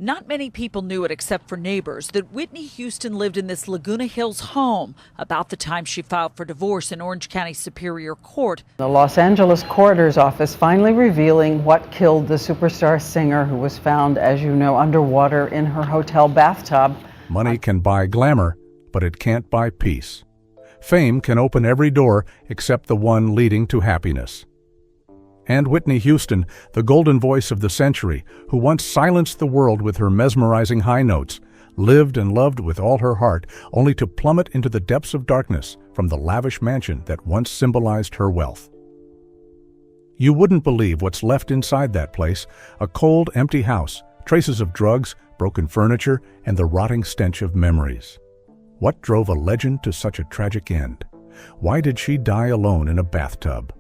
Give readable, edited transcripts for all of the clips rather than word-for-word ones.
Not many people knew it except for neighbors that Whitney Houston lived in this Laguna Hills home about the time she filed for divorce in Orange County Superior Court. The Los Angeles coroner's office finally revealing what killed the superstar singer who was found, as you know, underwater in her hotel bathtub. Money can buy glamour, but it can't buy peace. Fame can open every door except the one leading to happiness. And Whitney Houston, the golden voice of the century, who once silenced the world with her mesmerizing high notes, lived and loved with all her heart, only to plummet into the depths of darkness from the lavish mansion that once symbolized her wealth. You wouldn't believe what's left inside that place: a cold, empty house, traces of drugs, broken furniture, and the rotting stench of memories. What drove a legend to such a tragic end? Why did she die alone in a bathtub?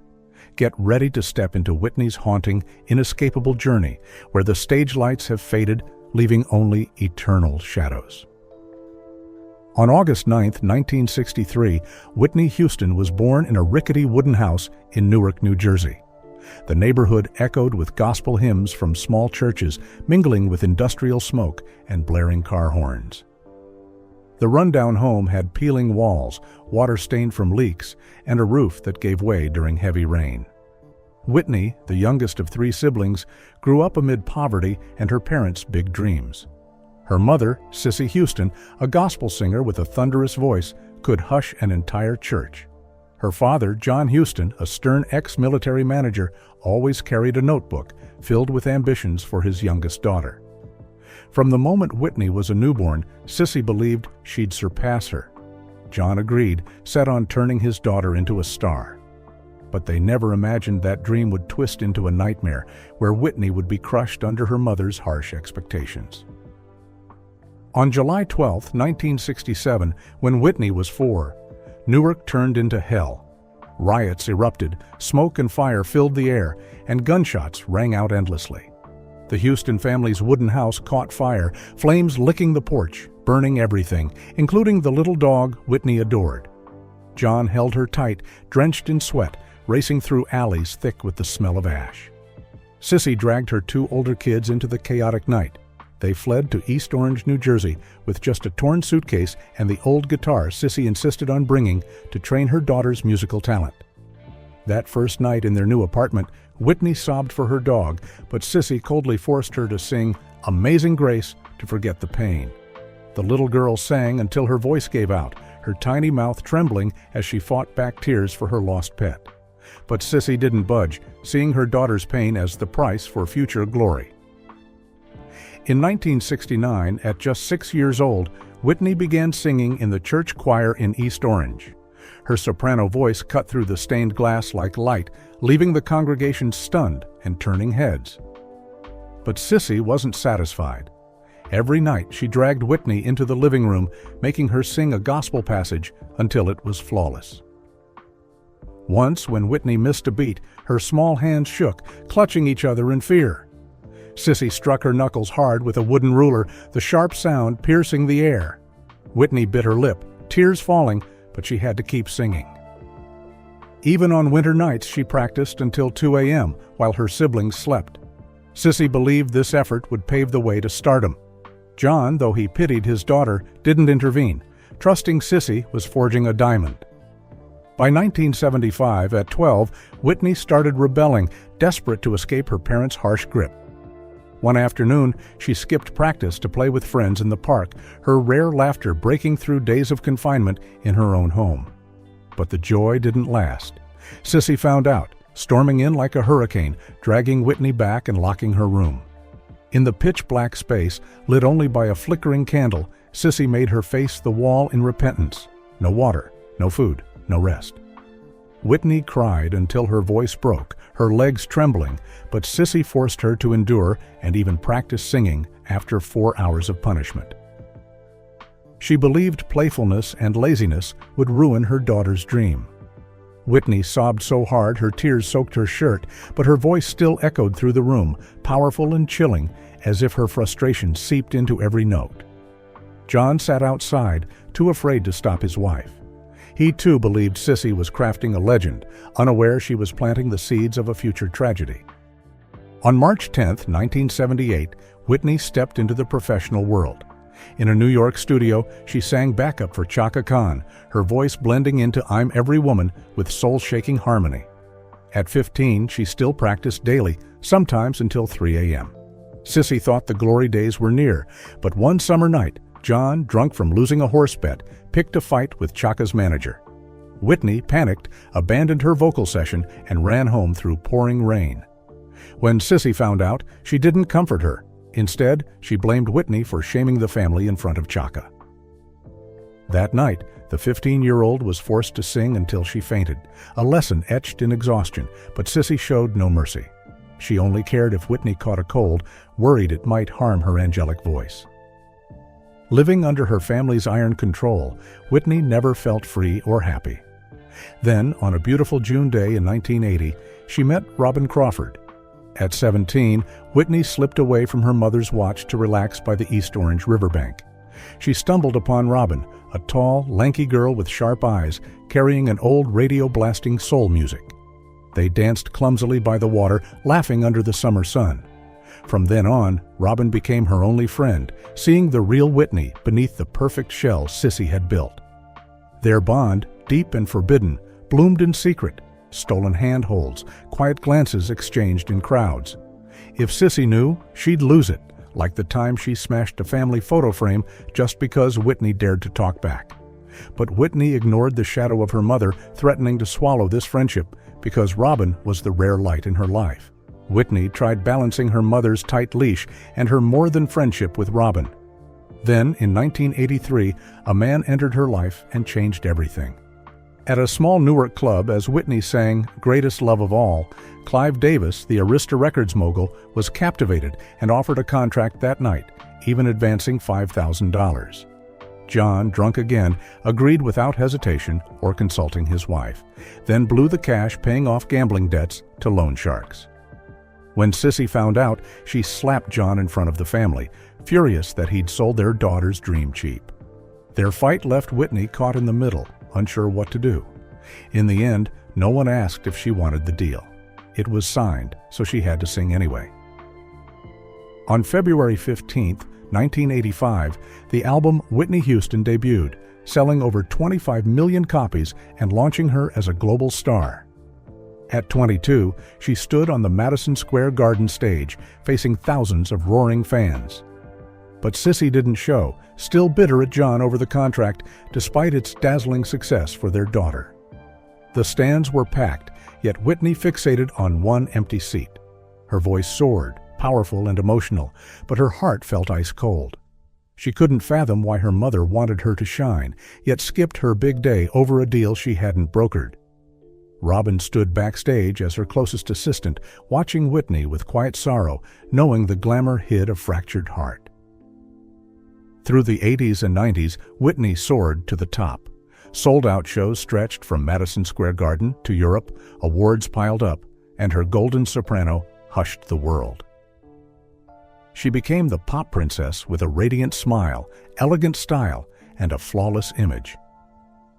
Get ready to step into Whitney's haunting, inescapable journey, where the stage lights have faded, leaving only eternal shadows. On August 9, 1963, Whitney Houston was born in a rickety wooden house in Newark, New Jersey. The neighborhood echoed with gospel hymns from small churches, mingling with industrial smoke and blaring car horns. The rundown home had peeling walls, water stained from leaks, and a roof that gave way during heavy rain. Whitney, the youngest of 3 siblings, grew up amid poverty and her parents' big dreams. Her mother, Sissy Houston, a gospel singer with a thunderous voice, could hush an entire church. Her father, John Houston, a stern ex-military manager, always carried a notebook filled with ambitions for his youngest daughter. From the moment Whitney was a newborn, Sissy believed she'd surpass her. John agreed, set on turning his daughter into a star. But they never imagined that dream would twist into a nightmare, where Whitney would be crushed under her mother's harsh expectations. On July 12, 1967, when Whitney was 4, Newark turned into hell. Riots erupted, smoke and fire filled the air, and gunshots rang out endlessly. The Houston family's wooden house caught fire, flames licking the porch, burning everything, including the little dog Whitney adored. John held her tight, drenched in sweat, racing through alleys thick with the smell of ash. Sissy dragged her 2 older kids into the chaotic night. They fled to East Orange, New Jersey, with just a torn suitcase and the old guitar Sissy insisted on bringing to train her daughter's musical talent. That first night in their new apartment, Whitney sobbed for her dog, but Sissy coldly forced her to sing Amazing Grace to forget the pain. The little girl sang until her voice gave out, her tiny mouth trembling as she fought back tears for her lost pet. But Sissy didn't budge, seeing her daughter's pain as the price for future glory. In 1969, at just 6 years old, Whitney began singing in the church choir in East Orange. Her soprano voice cut through the stained glass like light, leaving the congregation stunned and turning heads. But Sissy wasn't satisfied. Every night she dragged Whitney into the living room, making her sing a gospel passage until it was flawless. Once, when Whitney missed a beat, her small hands shook, clutching each other in fear. Sissy struck her knuckles hard with a wooden ruler, the sharp sound piercing the air. Whitney bit her lip, tears falling, but she had to keep singing. Even on winter nights, she practiced until 2 a.m. while her siblings slept. Sissy believed this effort would pave the way to stardom. John, though he pitied his daughter, didn't intervene, trusting Sissy was forging a diamond. By 1975, at 12, Whitney started rebelling, desperate to escape her parents' harsh grip. One afternoon, she skipped practice to play with friends in the park, her rare laughter breaking through days of confinement in her own home. But the joy didn't last. Sissy found out, storming in like a hurricane, dragging Whitney back and locking her room. In the pitch-black space, lit only by a flickering candle, Sissy made her face the wall in repentance. No water, no food, no rest. Whitney cried until her voice broke, her legs trembling, but Sissy forced her to endure and even practice singing after 4 hours of punishment. She believed playfulness and laziness would ruin her daughter's dream. Whitney sobbed so hard her tears soaked her shirt, but her voice still echoed through the room, powerful and chilling, as if her frustration seeped into every note. John sat outside, too afraid to stop his wife. He too believed Sissy was crafting a legend, unaware she was planting the seeds of a future tragedy. On March 10, 1978, Whitney stepped into the professional world. In a New York studio, she sang backup for Chaka Khan, her voice blending into I'm Every Woman with soul-shaking harmony. At 15, she still practiced daily, sometimes until 3 a.m. Sissy thought the glory days were near, but one summer night, John, drunk from losing a horse bet, picked a fight with Chaka's manager. Whitney, panicked, abandoned her vocal session and ran home through pouring rain. When Sissy found out, she didn't comfort her. Instead, she blamed Whitney for shaming the family in front of Chaka. That night, the 15-year-old was forced to sing until she fainted, a lesson etched in exhaustion, but Sissy showed no mercy. She only cared if Whitney caught a cold, worried it might harm her angelic voice. Living under her family's iron control, Whitney never felt free or happy. Then, on a beautiful June day in 1980, she met Robin Crawford. At 17, Whitney slipped away from her mother's watch to relax by the East Orange riverbank. She stumbled upon Robin, a tall, lanky girl with sharp eyes, carrying an old radio-blasting soul music. They danced clumsily by the water, laughing under the summer sun. From then on, Robin became her only friend, seeing the real Whitney beneath the perfect shell Sissy had built. Their bond, deep and forbidden, bloomed in secret, stolen handholds, quiet glances exchanged in crowds. If Sissy knew, she'd lose it, like the time she smashed a family photo frame just because Whitney dared to talk back. But Whitney ignored the shadow of her mother, threatening to swallow this friendship because Robin was the rare light in her life. Whitney tried balancing her mother's tight leash and her more-than-friendship with Robin. Then, in 1983, a man entered her life and changed everything. At a small Newark club, as Whitney sang Greatest Love of All, Clive Davis, the Arista Records mogul, was captivated and offered a contract that night, even advancing $5,000. John, drunk again, agreed without hesitation or consulting his wife, then blew the cash paying off gambling debts to loan sharks. When Sissy found out, she slapped John in front of the family, furious that he'd sold their daughter's dream cheap. Their fight left Whitney caught in the middle, unsure what to do. In the end, no one asked if she wanted the deal. It was signed, so she had to sing anyway. On February 15, 1985, the album Whitney Houston debuted, selling over 25 million copies and launching her as a global star. At 22, she stood on the Madison Square Garden stage, facing thousands of roaring fans. But Sissy didn't show, still bitter at John over the contract, despite its dazzling success for their daughter. The stands were packed, yet Whitney fixated on one empty seat. Her voice soared, powerful and emotional, but her heart felt ice cold. She couldn't fathom why her mother wanted her to shine, yet skipped her big day over a deal she hadn't brokered. Robin stood backstage as her closest assistant, watching Whitney with quiet sorrow, knowing the glamour hid a fractured heart. Through the 80s and 90s, Whitney soared to the top. Sold-out shows stretched from Madison Square Garden to Europe, awards piled up, and her golden soprano hushed the world. She became the pop princess with a radiant smile, elegant style, and a flawless image.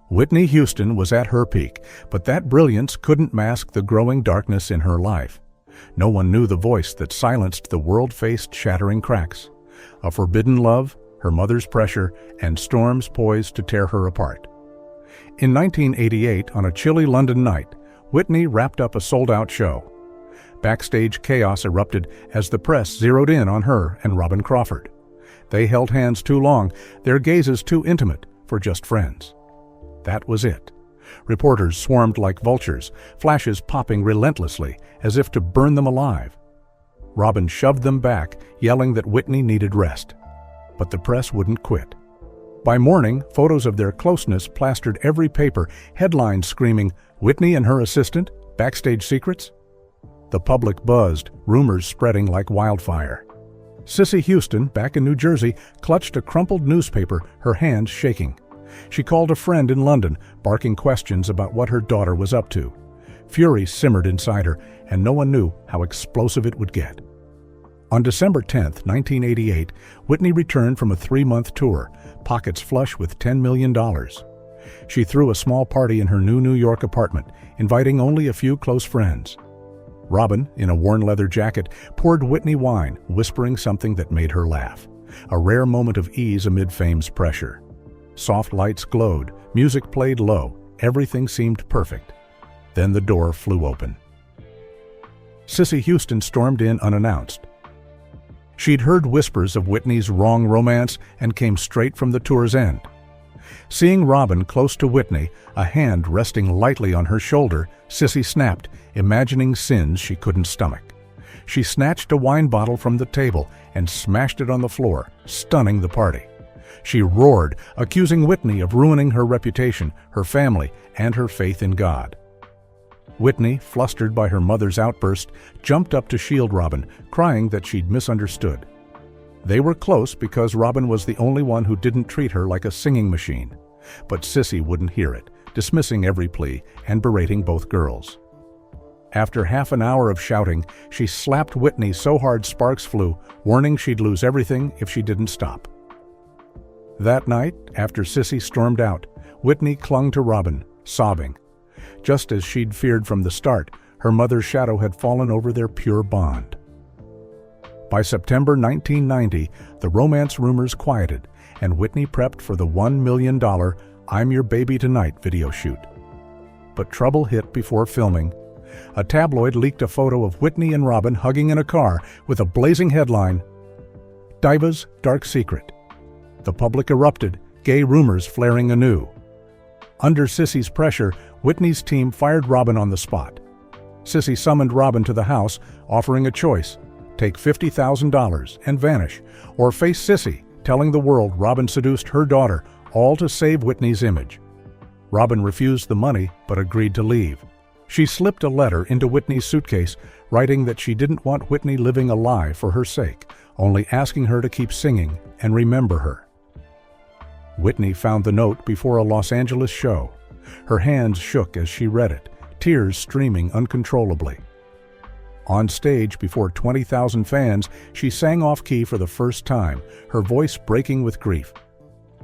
Whitney Houston was at her peak, but that brilliance couldn't mask the growing darkness in her life. No one knew the voice that silenced the world-faced shattering cracks. A forbidden love, her mother's pressure, and storms poised to tear her apart. In 1988, on a chilly London night, Whitney wrapped up a sold-out show. Backstage chaos erupted as the press zeroed in on her and Robin Crawford. They held hands too long, their gazes too intimate for just friends. That was it. Reporters swarmed like vultures, flashes popping relentlessly, as if to burn them alive. Robin shoved them back, yelling that Whitney needed rest. But the press wouldn't quit. By morning, photos of their closeness plastered every paper, headlines screaming, "Whitney and her assistant? Backstage secrets?" The public buzzed, rumors spreading like wildfire. Sissy Houston, back in New Jersey, clutched a crumpled newspaper, her hands shaking. She called a friend in London, barking questions about what her daughter was up to. Fury simmered inside her, and no one knew how explosive it would get. On December 10, 1988, Whitney returned from a 3-month tour, pockets flush with $10 million. She threw a small party in her new New York apartment, inviting only a few close friends. Robin, in a worn leather jacket, poured Whitney wine, whispering something that made her laugh. A rare moment of ease amid fame's pressure. Soft lights glowed, music played low, everything seemed perfect. Then the door flew open. Sissy Houston stormed in unannounced. She'd heard whispers of Whitney's wrong romance and came straight from the tour's end. Seeing Robin close to Whitney, a hand resting lightly on her shoulder, Sissy snapped, imagining sins she couldn't stomach. She snatched a wine bottle from the table and smashed it on the floor, stunning the party. She roared, accusing Whitney of ruining her reputation, her family, and her faith in God. Whitney, flustered by her mother's outburst, jumped up to shield Robin, crying that she'd misunderstood. They were close because Robin was the only one who didn't treat her like a singing machine. But Sissy wouldn't hear it, dismissing every plea and berating both girls. After half an hour of shouting, she slapped Whitney so hard sparks flew, warning she'd lose everything if she didn't stop. That night, after Sissy stormed out, Whitney clung to Robin, sobbing. Just as she'd feared from the start, her mother's shadow had fallen over their pure bond. By September 1990, the romance rumors quieted, and Whitney prepped for the $1 million "I'm Your Baby Tonight" video shoot. But trouble hit before filming. A tabloid leaked a photo of Whitney and Robin hugging in a car with a blazing headline, "Diva's Dark Secret." The public erupted, gay rumors flaring anew. Under Sissy's pressure, Whitney's team fired Robin on the spot. Sissy summoned Robin to the house, offering a choice: take $50,000 and vanish, or face Sissy, telling the world Robin seduced her daughter, all to save Whitney's image. Robin refused the money but agreed to leave. She slipped a letter into Whitney's suitcase, writing that she didn't want Whitney living a lie for her sake, only asking her to keep singing and remember her. Whitney found the note before a Los Angeles show. Her hands shook as she read it, tears streaming uncontrollably. On stage before 20,000 fans, she sang off-key for the first time, her voice breaking with grief.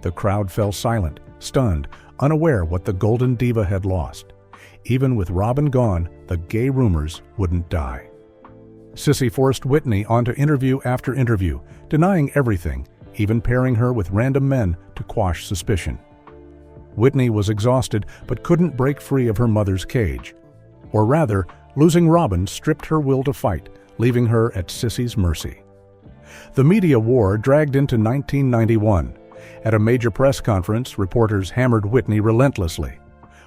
The crowd fell silent, stunned, unaware what the golden diva had lost. Even with Robin gone, the gay rumors wouldn't die. Sissy forced Whitney onto interview after interview, denying everything, even pairing her with random men to quash suspicion. Whitney was exhausted but couldn't break free of her mother's cage. Or rather, losing Robin stripped her will to fight, leaving her at Sissy's mercy. The media war dragged into 1991. At a major press conference, reporters hammered Whitney relentlessly.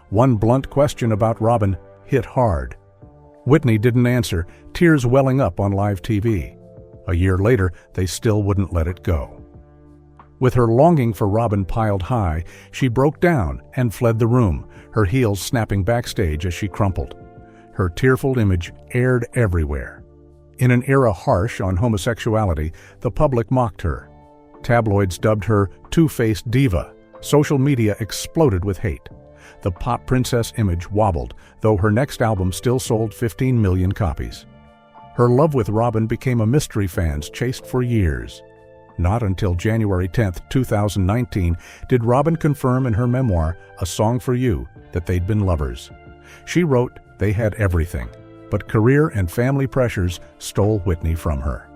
One blunt question about Robin hit hard. Whitney didn't answer, tears welling up on live TV. A year later, they still wouldn't let it go. With her longing for Robin piled high, she broke down and fled the room, her heels snapping backstage as she crumpled. Her tearful image aired everywhere. In an era harsh on homosexuality, the public mocked her. Tabloids dubbed her two-faced diva. Social media exploded with hate. The pop princess image wobbled, though her next album still sold 15 million copies. Her love with Robin became a mystery fans chased for years. Not until January 10, 2019, did Robin confirm in her memoir, A Song for You, that they'd been lovers. She wrote they had everything, but career and family pressures stole Whitney from her.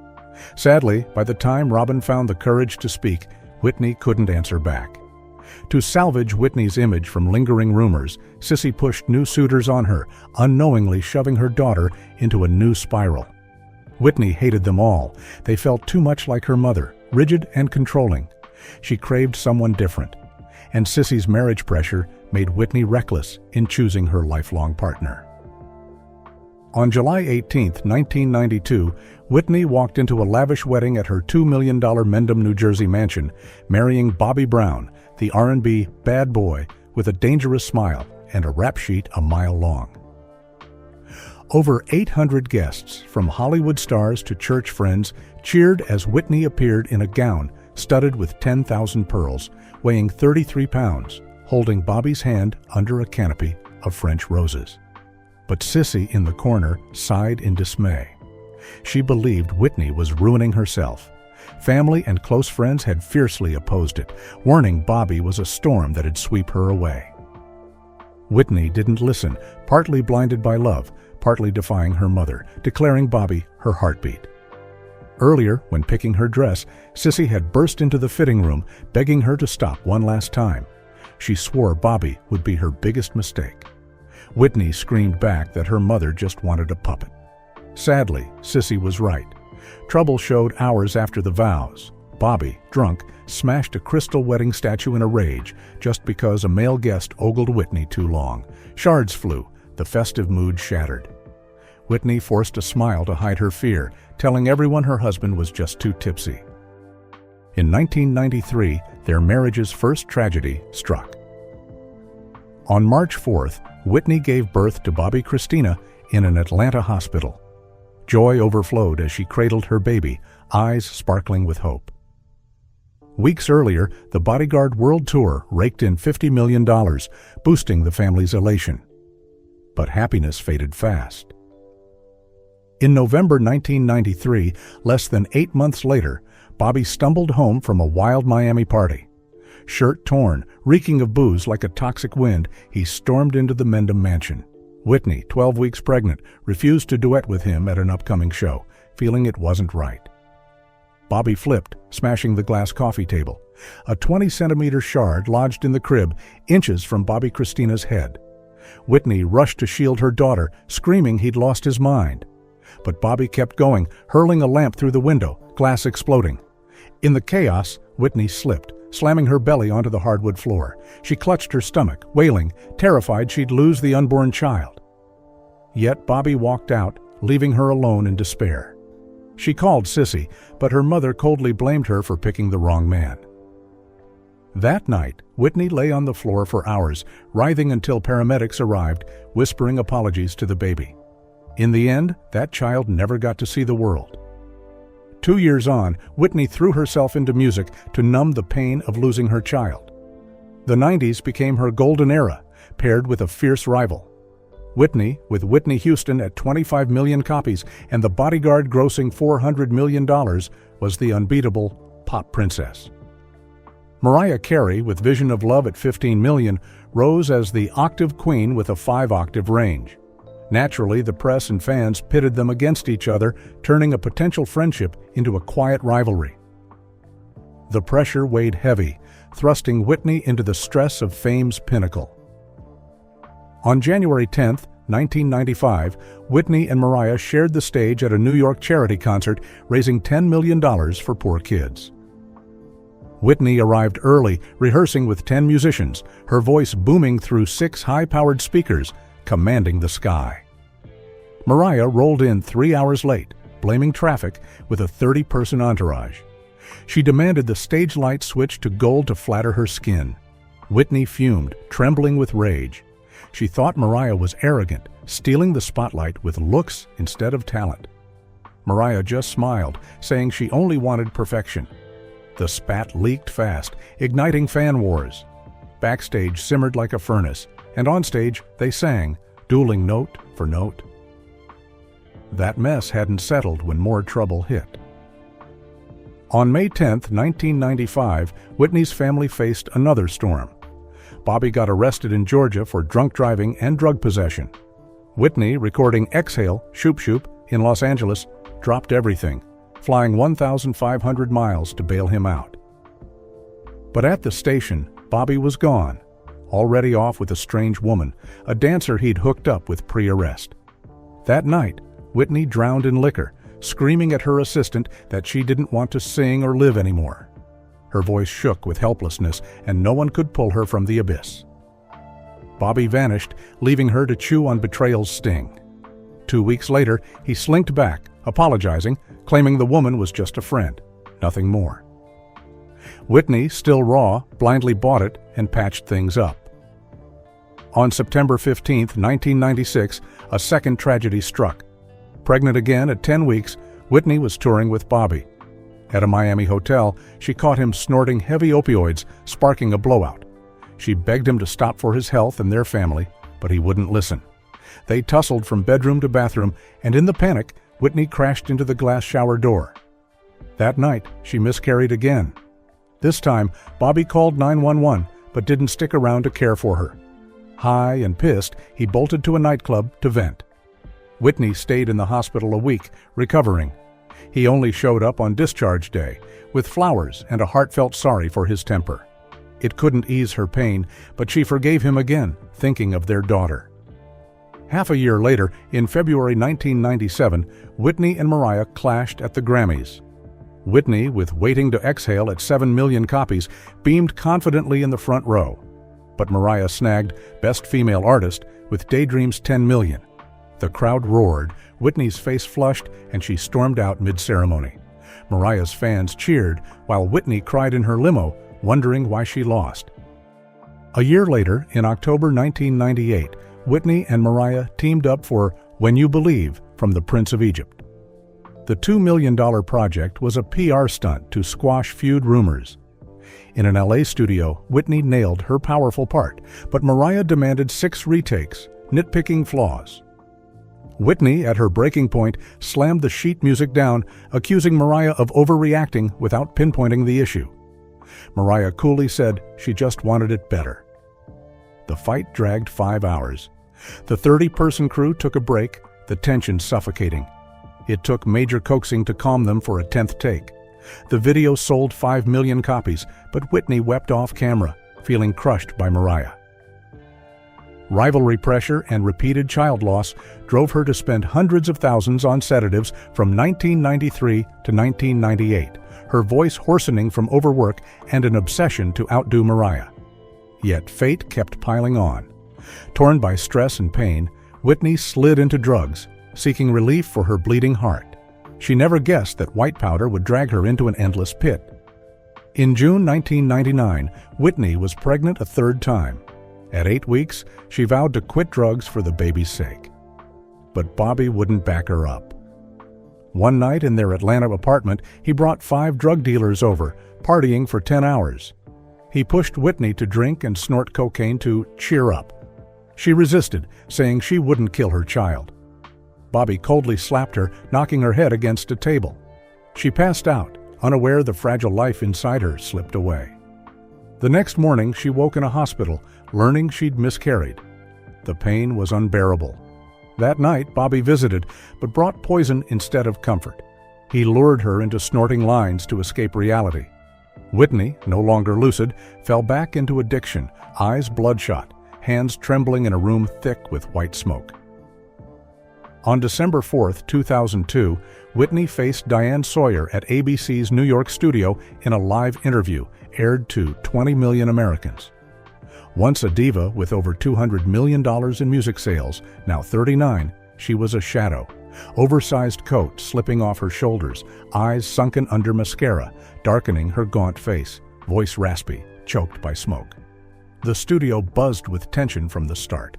Sadly, by the time Robin found the courage to speak, Whitney couldn't answer back. To salvage Whitney's image from lingering rumors, Sissy pushed new suitors on her, unknowingly shoving her daughter into a new spiral. Whitney hated them all. They felt too much like her mother, rigid and controlling. She craved someone different. And Sissy's marriage pressure made Whitney reckless in choosing her lifelong partner. On July 18, 1992, Whitney walked into a lavish wedding at her $2 million Mendham, New Jersey mansion, marrying Bobby Brown, the R&B bad boy with a dangerous smile and a rap sheet a mile long. Over 800 guests, from Hollywood stars to church friends, cheered as Whitney appeared in a gown studded with 10,000 pearls, weighing 33 pounds, holding Bobby's hand under a canopy of French roses. But Sissy in the corner sighed in dismay. She believed Whitney was ruining herself. Family and close friends had fiercely opposed it, warning Bobby was a storm that'd sweep her away. Whitney didn't listen, partly blinded by love, partly defying her mother, declaring Bobby her heartbeat. Earlier, when picking her dress, Sissy had burst into the fitting room, begging her to stop one last time. She swore Bobby would be her biggest mistake. Whitney screamed back that her mother just wanted a puppet. Sadly, Sissy was right. Trouble showed hours after the vows. Bobby, drunk, smashed a crystal wedding statue in a rage just because a male guest ogled Whitney too long. Shards flew, the festive mood shattered. Whitney forced a smile to hide her fear, telling everyone her husband was just too tipsy. In 1993, their marriage's first tragedy struck. On March 4th, Whitney gave birth to Bobby Christina in an Atlanta hospital. Joy overflowed as she cradled her baby, eyes sparkling with hope. Weeks earlier, the Bodyguard World Tour raked in $50 million, boosting the family's elation. But happiness faded fast. In November 1993, less than 8 months later, Bobby stumbled home from a wild Miami party. Shirt torn, reeking of booze like a toxic wind, he stormed into the Mendham mansion. Whitney, 12 weeks pregnant, refused to duet with him at an upcoming show, feeling it wasn't right. Bobby flipped, smashing the glass coffee table. A 20-centimeter shard lodged in the crib, inches from Bobby Christina's head. Whitney rushed to shield her daughter, screaming he'd lost his mind. But Bobby kept going, hurling a lamp through the window, glass exploding. In the chaos, Whitney slipped, slamming her belly onto the hardwood floor. She clutched her stomach, wailing, terrified she'd lose the unborn child. Yet Bobby walked out, leaving her alone in despair. She called Sissy, but her mother coldly blamed her for picking the wrong man. That night, Whitney lay on the floor for hours, writhing until paramedics arrived, whispering apologies to the baby. In the end, that child never got to see the world. 2 years on, Whitney threw herself into music to numb the pain of losing her child. The 90s became her golden era, paired with a fierce rival. Whitney, with Whitney Houston at 25 million copies and The Bodyguard grossing $400 million, was the unbeatable pop princess. Mariah Carey, with Vision of Love at 15 million, rose as the octave queen with a 5-octave range. Naturally, the press and fans pitted them against each other, turning a potential friendship into a quiet rivalry. The pressure weighed heavy, thrusting Whitney into the stress of fame's pinnacle. On January 10, 1995, Whitney and Mariah shared the stage at a New York charity concert, raising $10 million for poor kids. Whitney arrived early, rehearsing with 10 musicians, her voice booming through 6 high-powered speakers, commanding the sky. Mariah rolled in 3 hours late, blaming traffic, with a 30-person entourage. She demanded the stage light switch to gold to flatter her skin. Whitney fumed, trembling with rage. She thought Mariah was arrogant, stealing the spotlight with looks instead of talent. Mariah just smiled, saying she only wanted perfection. The spat leaked fast, igniting fan wars. Backstage simmered like a furnace, and onstage they sang, dueling note for note. That mess hadn't settled when more trouble hit. On May 10, 1995, Whitney's family faced another storm. Bobby got arrested in Georgia for drunk driving and drug possession. Whitney, recording Exhale, Shoop Shoop, in Los Angeles, dropped everything, flying 1,500 miles to bail him out. But at the station, Bobby was gone, already off with a strange woman, a dancer he'd hooked up with pre-arrest. That night, Whitney drowned in liquor, screaming at her assistant that she didn't want to sing or live anymore. Her voice shook with helplessness, and no one could pull her from the abyss. Bobby vanished, leaving her to chew on betrayal's sting. 2 weeks later, he slinked back, apologizing, claiming the woman was just a friend, nothing more. Whitney, still raw, blindly bought it and patched things up. On September 15, 1996, a second tragedy struck. Pregnant again at 10 weeks, Whitney was touring with Bobby. At a Miami hotel, she caught him snorting heavy opioids, sparking a blowout. She begged him to stop for his health and their family, but he wouldn't listen. They tussled from bedroom to bathroom, and in the panic, Whitney crashed into the glass shower door. That night, she miscarried again. This time, Bobby called 911, but didn't stick around to care for her. High and pissed, he bolted to a nightclub to vent. Whitney stayed in the hospital a week, recovering. He only showed up on discharge day, with flowers and a heartfelt sorry for his temper. It couldn't ease her pain, but she forgave him again, thinking of their daughter. Half a year later, in February 1997, Whitney and Mariah clashed at the Grammys. Whitney, with Waiting to Exhale at 7 million copies, beamed confidently in the front row. But Mariah snagged Best Female Artist with Daydream's 10 million. The crowd roared, Whitney's face flushed, and she stormed out mid-ceremony. Mariah's fans cheered, while Whitney cried in her limo, wondering why she lost. A year later, in October 1998, Whitney and Mariah teamed up for When You Believe from the Prince of Egypt. The $2 million project was a PR stunt to squash feud rumors. In an LA studio, Whitney nailed her powerful part, but Mariah demanded 6 retakes, nitpicking flaws. Whitney, at her breaking point, slammed the sheet music down, accusing Mariah of overreacting without pinpointing the issue. Mariah coolly said she just wanted it better. The fight dragged 5 hours. The 30-person crew took a break, the tension suffocating. It took major coaxing to calm them for a 10th take. The video sold 5 million copies, but Whitney wept off camera, feeling crushed by Mariah. Rivalry pressure and repeated child loss drove her to spend hundreds of thousands on sedatives from 1993 to 1998, her voice hoarsening from overwork and an obsession to outdo Mariah. Yet fate kept piling on. Torn by stress and pain, Whitney slid into drugs, seeking relief for her bleeding heart. She never guessed that white powder would drag her into an endless pit. In June 1999, Whitney was pregnant a 3rd time. At 8 weeks, she vowed to quit drugs for the baby's sake. But Bobby wouldn't back her up. One night in their Atlanta apartment, he brought 5 drug dealers over, partying for 10 hours. He pushed Whitney to drink and snort cocaine to cheer up. She resisted, saying she wouldn't kill her child. Bobby coldly slapped her, knocking her head against a table. She passed out, unaware the fragile life inside her slipped away. The next morning, she woke in a hospital, learning she'd miscarried. The pain was unbearable. That night, Bobby visited, but brought poison instead of comfort. He lured her into snorting lines to escape reality. Whitney, no longer lucid, fell back into addiction, eyes bloodshot, hands trembling in a room thick with white smoke. On December 4, 2002, Whitney faced Diane Sawyer at ABC's New York studio in a live interview aired to 20 million Americans. Once a diva with over $200 million in music sales, now 39, she was a shadow. Oversized coat slipping off her shoulders, eyes sunken under mascara, darkening her gaunt face, voice raspy, choked by smoke. The studio buzzed with tension from the start.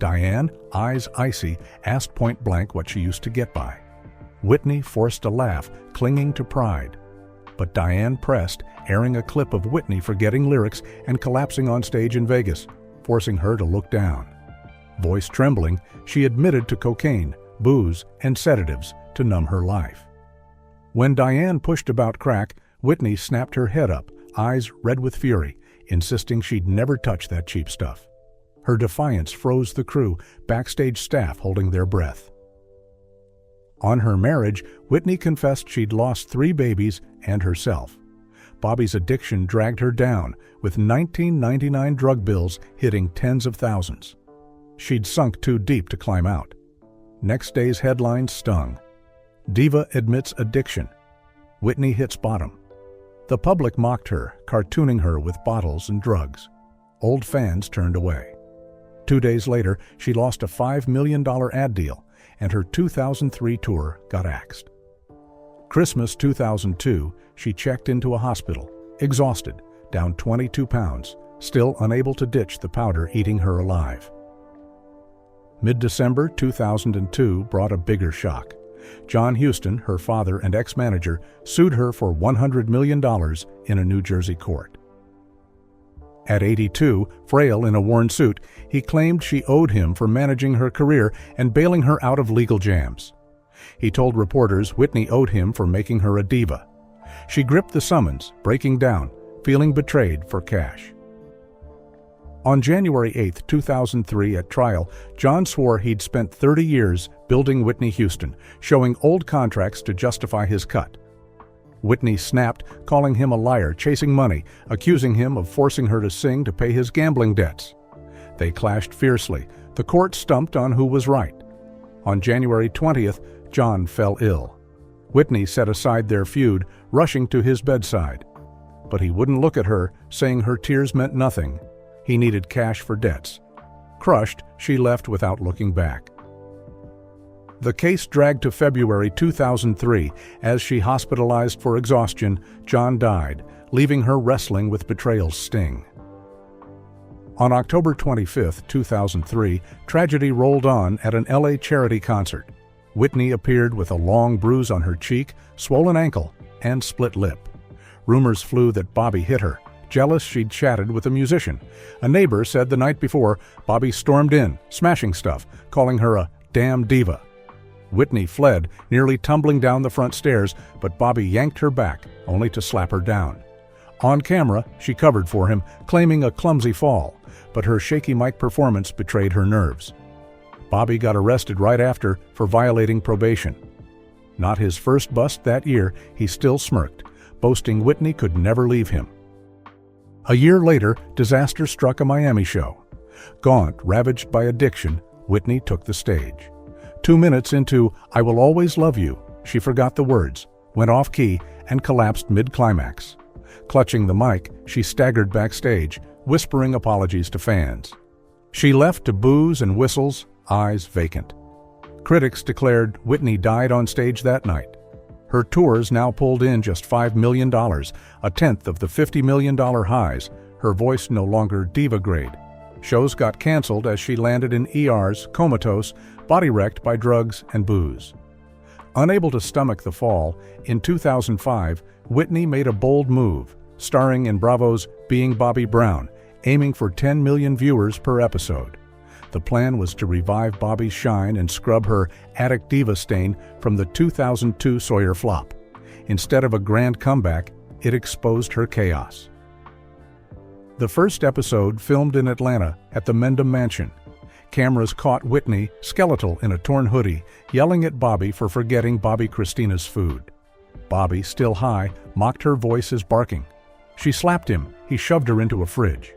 Diane, eyes icy, asked point blank what she used to get by. Whitney forced a laugh, clinging to pride. But Diane pressed, airing a clip of Whitney forgetting lyrics and collapsing on stage in Vegas, forcing her to look down. Voice trembling, she admitted to cocaine, booze, and sedatives to numb her life. When Diane pushed about crack, Whitney snapped her head up, eyes red with fury, insisting she'd never touch that cheap stuff. Her defiance froze the crew, backstage staff holding their breath. On her marriage, Whitney confessed she'd lost 3 babies and herself. Bobby's addiction dragged her down, with 1999 drug bills hitting tens of thousands. She'd sunk too deep to climb out. Next day's headlines stung. Diva admits addiction. Whitney hits bottom. The public mocked her, cartooning her with bottles and drugs. Old fans turned away. 2 days later, she lost a $5 million ad deal, and her 2003 tour got axed. Christmas 2002, she checked into a hospital, exhausted, down 22 pounds, still unable to ditch the powder eating her alive. Mid-December 2002 brought a bigger shock. John Houston, her father and ex-manager, sued her for $100 million in a New Jersey court. At 82, frail in a worn suit, he claimed she owed him for managing her career and bailing her out of legal jams. He told reporters Whitney owed him for making her a diva. She gripped the summons, breaking down, feeling betrayed for cash. On January 8, 2003, at trial, John swore he'd spent 30 years Building Whitney Houston, showing old contracts to justify his cut. Whitney snapped, calling him a liar, chasing money, accusing him of forcing her to sing to pay his gambling debts. They clashed fiercely. The court stumped on who was right. On January 20th, John fell ill. Whitney set aside their feud, rushing to his bedside. But he wouldn't look at her, saying her tears meant nothing. He needed cash for debts. Crushed, she left without looking back. The case dragged to February 2003. As she hospitalized for exhaustion, John died, leaving her wrestling with betrayal's sting. On October 25, 2003, tragedy rolled on at an LA charity concert. Whitney appeared with a long bruise on her cheek, swollen ankle, and split lip. Rumors flew that Bobby hit her. Jealous, she'd chatted with a musician. A neighbor said the night before, Bobby stormed in, smashing stuff, calling her a damn diva. Whitney fled, nearly tumbling down the front stairs, but Bobby yanked her back, only to slap her down. On camera, she covered for him, claiming a clumsy fall, but her shaky mic performance betrayed her nerves. Bobby got arrested right after for violating probation. Not his first bust that year, he still smirked, boasting Whitney could never leave him. A year later, disaster struck a Miami show. Gaunt, ravaged by addiction, Whitney took the stage. 2 minutes into "I Will Always Love You," she forgot the words, went off key, and collapsed mid-climax. Clutching the mic, she staggered backstage, whispering apologies to fans. She left to boos and whistles, eyes vacant. Critics declared Whitney died on stage that night. Her tours now pulled in just $5 million, a tenth of the $50 million highs, her voice no longer diva grade. Shows got canceled as she landed in ERs, comatose, body-wrecked by drugs and booze. Unable to stomach the fall, in 2005, Whitney made a bold move, starring in Bravo's Being Bobby Brown, aiming for 10 million viewers per episode. The plan was to revive Bobby's shine and scrub her addict diva stain from the 2002 Sawyer flop. Instead of a grand comeback, it exposed her chaos. The first episode filmed in Atlanta at the Mendham Mansion. Cameras caught Whitney, skeletal in a torn hoodie, yelling at Bobby for forgetting Bobby Christina's food. Bobby, still high, mocked her voice as barking. She slapped him. He shoved her into a fridge.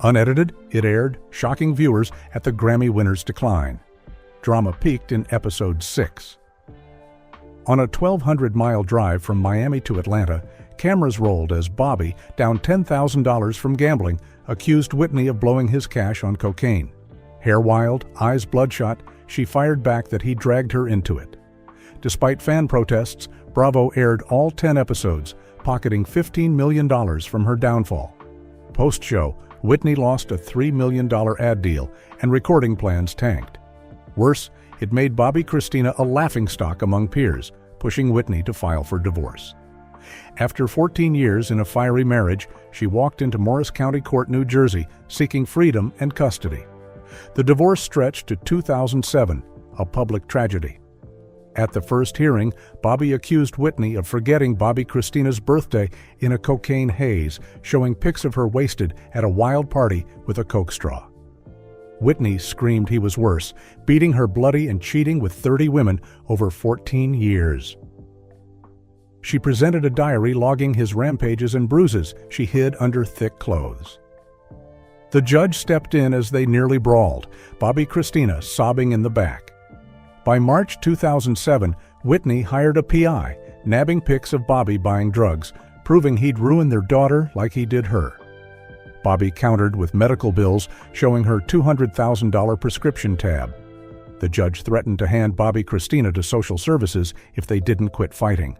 Unedited, it aired, shocking viewers at the Grammy winner's decline. Drama peaked in episode 6. On a 1,200-mile drive from Miami to Atlanta, cameras rolled as Bobby, down $10,000 from gambling, accused Whitney of blowing his cash on cocaine. Hair wild, eyes bloodshot, she fired back that he dragged her into it. Despite fan protests, Bravo aired all 10 episodes, pocketing $15 million from her downfall. Post-show, Whitney lost a $3 million ad deal, and recording plans tanked. Worse, it made Bobby Christina a laughingstock among peers, pushing Whitney to file for divorce. After 14 years in a fiery marriage, she walked into Morris County Court, New Jersey, seeking freedom and custody. The divorce stretched to 2007, a public tragedy. At the first hearing, Bobby accused Whitney of forgetting Bobby Christina's birthday in a cocaine haze, showing pics of her wasted at a wild party with a Coke straw. Whitney screamed he was worse, beating her bloody and cheating with 30 women over 14 years. She presented a diary logging his rampages and bruises she hid under thick clothes. The judge stepped in as they nearly brawled, Bobby Christina sobbing in the back. By March 2007, Whitney hired a PI, nabbing pics of Bobby buying drugs, proving he'd ruined their daughter like he did her. Bobby countered with medical bills showing her $200,000 prescription tab. The judge threatened to hand Bobby Christina to social services if they didn't quit fighting.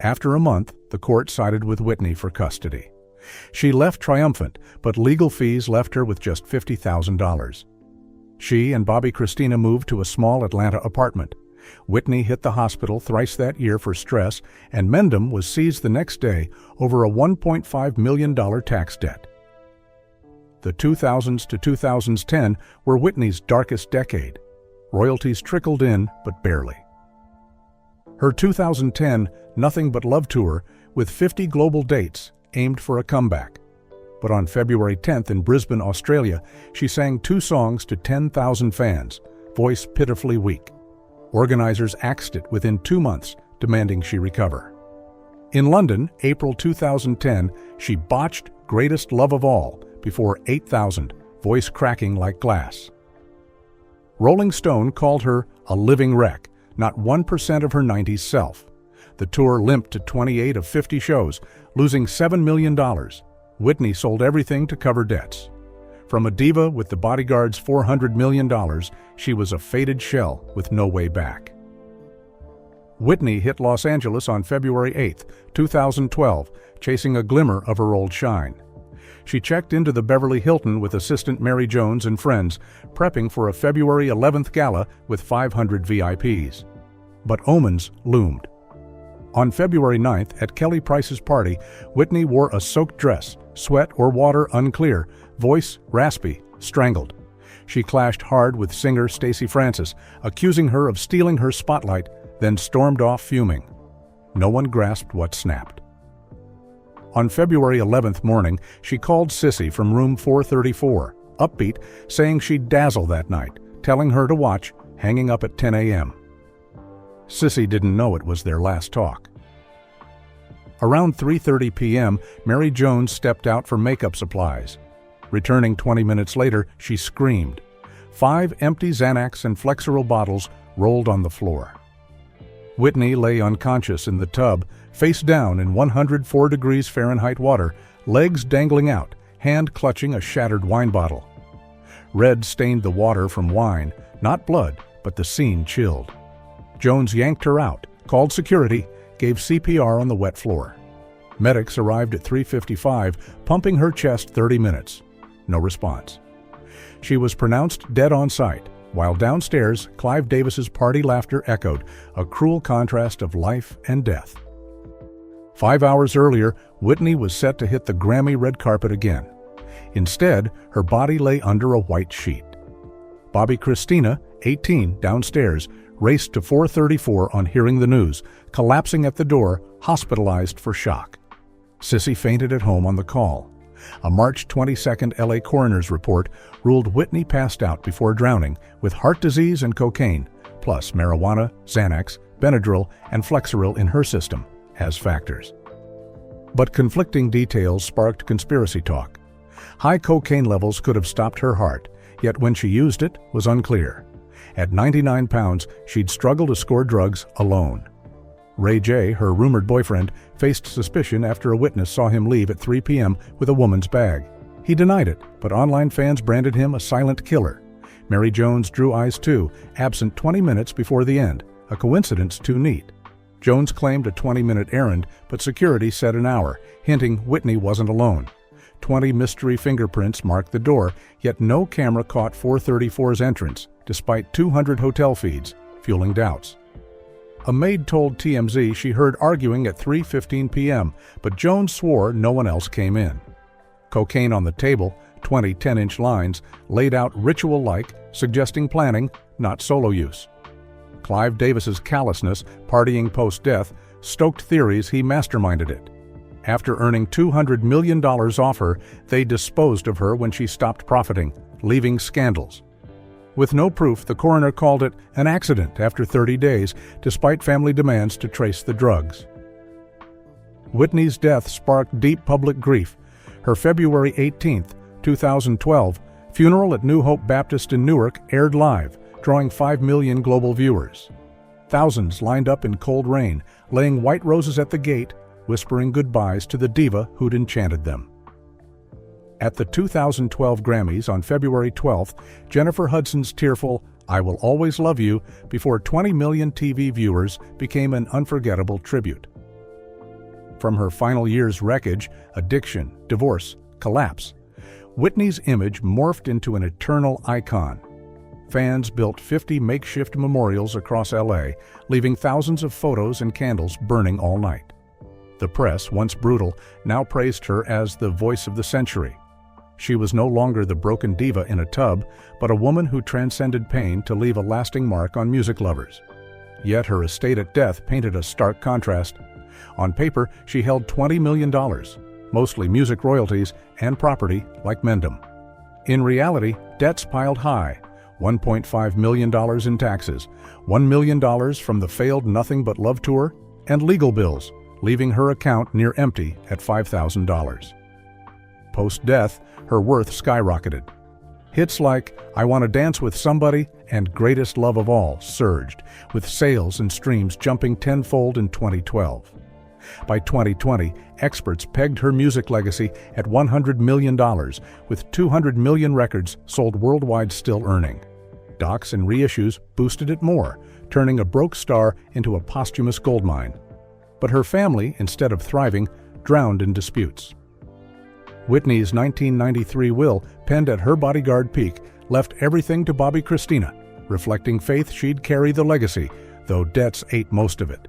After a month, the court sided with Whitney for custody. She left triumphant, but legal fees left her with just $50,000. She and Bobby Christina moved to a small Atlanta apartment. Whitney hit the hospital thrice that year for stress, and Mendham was seized the next day over a $1.5 million tax debt. The 2000s to 2010 were Whitney's darkest decade. Royalties trickled in, but barely. Her 2010 Nothing But Love tour, with 50 global dates, aimed for a comeback. But on February 10th in Brisbane, Australia, she sang 2 songs to 10,000 fans, voice pitifully weak. Organizers axed it within 2 months, demanding she recover. In London, April 2010, she botched Greatest Love of All before 8,000, voice cracking like glass. Rolling Stone called her a living wreck, not 1% of her 90s self. The tour limped to 28 of 50 shows, losing $7 million. Whitney sold everything to cover debts. From a diva with the Bodyguard's $400 million, she was a faded shell with no way back. Whitney hit Los Angeles on February 8, 2012, chasing a glimmer of her old shine. She checked into the Beverly Hilton with assistant Mary Jones and friends, prepping for a February 11th gala with 500 VIPs. But omens loomed. On February 9th, at Kelly Price's party, Whitney wore a soaked dress, sweat or water unclear, voice raspy, strangled. She clashed hard with singer Stacey Francis, accusing her of stealing her spotlight, then stormed off fuming. No one grasped what snapped. On February 11th morning, she called Sissy from room 434, upbeat, saying she'd dazzle that night, telling her to watch, hanging up at 10 a.m. Sissy didn't know it was their last talk. Around 3:30 p.m., Mary Jones stepped out for makeup supplies. Returning 20 minutes later, she screamed. 5 empty Xanax and Flexeril bottles rolled on the floor. Whitney lay unconscious in the tub, face down in 104 degrees Fahrenheit water, legs dangling out, hand clutching a shattered wine bottle. Red stained the water from wine, not blood, but the scene chilled. Jones yanked her out, called security, gave CPR on the wet floor. Medics arrived at 3:55, pumping her chest 30 minutes. No response. She was pronounced dead on sight, while downstairs, Clive Davis's party laughter echoed, a cruel contrast of life and death. 5 hours earlier, Whitney was set to hit the Grammy red carpet again. Instead, her body lay under a white sheet. Bobby Christina, 18, downstairs, raced to 434 on hearing the news, collapsing at the door, hospitalized for shock. Sissy fainted at home on the call. A March 22nd LA coroner's report ruled Whitney passed out before drowning with heart disease and cocaine, plus marijuana, Xanax, Benadryl, and Flexeril in her system as factors. But conflicting details sparked conspiracy talk. High cocaine levels could have stopped her heart, yet when she used it was unclear. At 99 pounds, she'd struggle to score drugs alone. Ray J., her rumored boyfriend, faced suspicion after a witness saw him leave at 3 p.m. with a woman's bag. He denied it, but online fans branded him a silent killer. Mary Jones drew eyes too, absent 20 minutes before the end, a coincidence too neat. Jones claimed a 20-minute errand, but security said an hour, hinting Whitney wasn't alone. 20 mystery fingerprints marked the door, yet no camera caught 434's entrance, despite 200 hotel feeds, fueling doubts. A maid told TMZ she heard arguing at 3:15 p.m., but Jones swore no one else came in. Cocaine on the table, 20 10-inch lines, laid out ritual-like, suggesting planning, not solo use. Clive Davis's callousness, partying post-death, stoked theories he masterminded it. After earning $200 million off her, they disposed of her when she stopped profiting, leaving scandals. With no proof, the coroner called it an accident after 30 days, despite family demands to trace the drugs. Whitney's death sparked deep public grief. Her February 18, 2012, funeral at New Hope Baptist in Newark aired live, drawing 5 million global viewers. Thousands lined up in cold rain, laying white roses at the gate, whispering goodbyes to the diva who'd enchanted them. At the 2012 Grammys on February 12th, Jennifer Hudson's tearful "I Will Always Love You" before 20 million TV viewers became an unforgettable tribute. From her final year's wreckage, addiction, divorce, collapse, Whitney's image morphed into an eternal icon. Fans built 50 makeshift memorials across LA, leaving thousands of photos and candles burning all night. The press, once brutal, now praised her as the voice of the century. She was no longer the broken diva in a tub, but a woman who transcended pain to leave a lasting mark on music lovers. Yet her estate at death painted a stark contrast. On paper, she held $20 million, mostly music royalties and property like Mendham. In reality, debts piled high, $1.5 million in taxes, $1 million from the failed Nothing But Love tour, and legal bills, leaving her account near empty at $5,000. Post-death, her worth skyrocketed. Hits like I Want to Dance with Somebody and Greatest Love of All surged, with sales and streams jumping tenfold in 2012. By 2020, experts pegged her music legacy at $100 million, with 200 million records sold worldwide still earning. Docs and reissues boosted it more, turning a broke star into a posthumous goldmine. But her family, instead of thriving, drowned in disputes. Whitney's 1993 will, penned at her bodyguard peak, left everything to Bobbi Kristina, reflecting faith she'd carry the legacy, though debts ate most of it.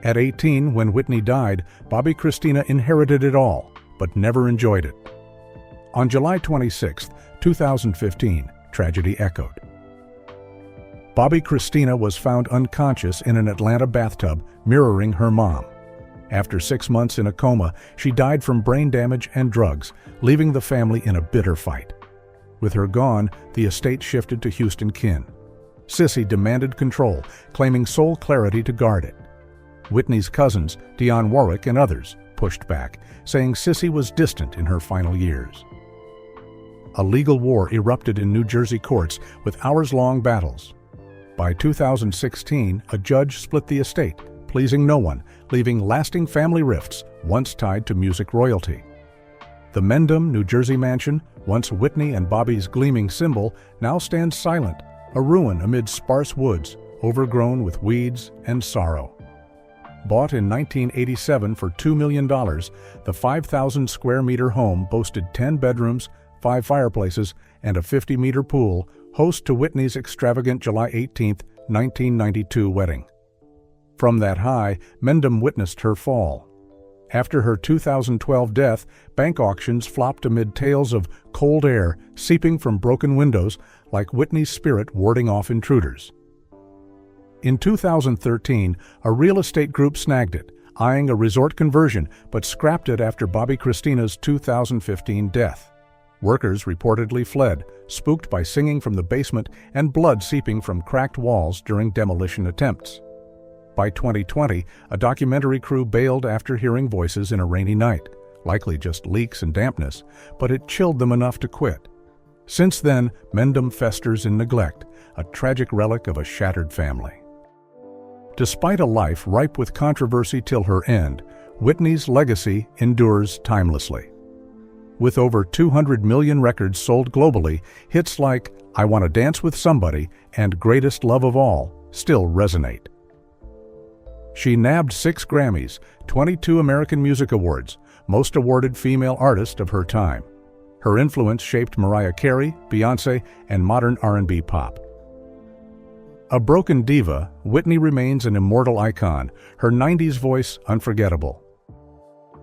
At 18, when Whitney died, Bobbi Kristina inherited it all, but never enjoyed it. On July 26, 2015, tragedy echoed. Bobbi Kristina was found unconscious in an Atlanta bathtub, mirroring her mom. After 6 months in a coma, she died from brain damage and drugs, leaving the family in a bitter fight. With her gone, the estate shifted to Houston kin. Sissy demanded control, claiming sole clarity to guard it. Whitney's cousins, Dionne Warwick and others, pushed back, saying Sissy was distant in her final years. A legal war erupted in New Jersey courts with hours-long battles. By 2016, a judge split the estate, pleasing no one, leaving lasting family rifts once tied to music royalty. The Mendham, New Jersey mansion, once Whitney and Bobbi's gleaming symbol, now stands silent, a ruin amid sparse woods, overgrown with weeds and sorrow. Bought in 1987 for $2 million, the 5,000-square-meter home boasted 10 bedrooms, 5 fireplaces, and a 50-meter pool, host to Whitney's extravagant July 18, 1992 wedding. From that high, Mendham witnessed her fall. After her 2012 death, bank auctions flopped amid tales of cold air seeping from broken windows, like Whitney's spirit warding off intruders. In 2013, a real estate group snagged it, eyeing a resort conversion, but scrapped it after Bobbi Kristina's 2015 death. Workers reportedly fled, spooked by singing from the basement and blood seeping from cracked walls during demolition attempts. By 2020, a documentary crew bailed after hearing voices in a rainy night, likely just leaks and dampness, but it chilled them enough to quit. Since then, Mendham festers in neglect, a tragic relic of a shattered family. Despite a life ripe with controversy till her end, Whitney's legacy endures timelessly. With over 200 million records sold globally, hits like I Want to Dance with Somebody and Greatest Love of All still resonate. She nabbed 6 Grammys, 22 American Music Awards, most awarded female artist of her time. Her influence shaped Mariah Carey, Beyoncé, and modern R&B pop. A broken diva, Whitney remains an immortal icon, her 90s voice unforgettable.